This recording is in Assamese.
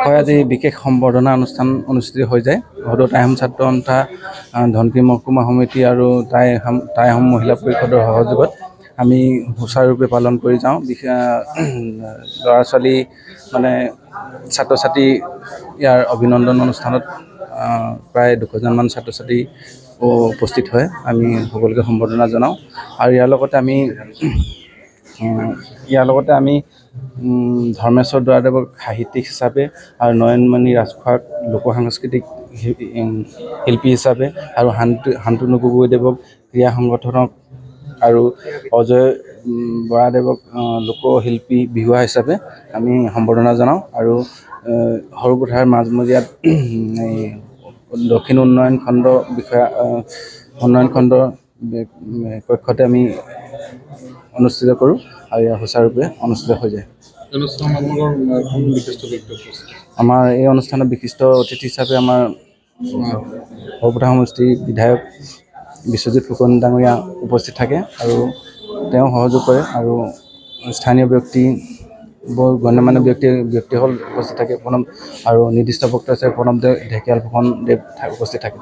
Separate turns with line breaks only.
হয়, আজি বিশেষ সম্বৰ্ধনা অনুষ্ঠান অনুষ্ঠিত হৈ যায়। সদৌ টাই আহোম ছাত্ৰ সন্থা, ধনশিৰি মহকুমা সমিতি আৰু টাই আহোম মহিলা পৰিষদৰ সহযোগত আমি সুচাৰুৰূপে পালন কৰি যাওঁ। ল'ৰা ছোৱালী মানে ছাত্ৰ ছাত্ৰী ইয়াৰ অভিনন্দন অনুষ্ঠানত প্ৰায় 200জনমান ছাত্ৰ ছাত্ৰী উপস্থিত হয়। আমি সকলোকে সম্বৰ্ধনা জনাওঁ আৰু ইয়াৰ লগতে আমি ধৰ্মেশ্বৰ দুৱৰাদেৱক সাহিত্যিক হিচাপে আৰু নয়নমণি ৰাজখোৱাক লোক সাংস্কৃতিক শিল্পী হিচাপে আৰু শান্তনু গগৈদেৱক ক্ৰীড়া সংগঠনক আৰু অজয় বৰাদেৱক লোকশিল্পী বিহুৱা হিচাপে আমি সম্বৰ্ধনা জনাওঁ। আৰু সৰুপথাৰ মাজমজিয়াত দক্ষিণ উন্নয়ন খণ্ডৰ কক্ষতে আমি অনুষ্ঠিত কৰোঁ আৰু ইয়াৰ সুচাৰুৰূপে অনুষ্ঠিত হৈ যায়। আমাৰ এই অনুষ্ঠানত বিশিষ্ট অতিথি হিচাপে আমাৰ সৰুপথাৰ সমষ্টিৰ বিধায়ক বিশ্বজিৎ ফুকন ডাঙৰীয়া উপস্থিত থাকে আৰু তেওঁ সহযোগ কৰে। আৰু স্থানীয় ব্যক্তি বৰ গণ্যমান্য ব্যক্তিসকল উপস্থিত থাকে। আৰু নিৰ্দিষ্ট বক্তা হিচাপে প্ৰণৱ ঢেকীয়াল ফুকনদেৱ উপস্থিত থাকে।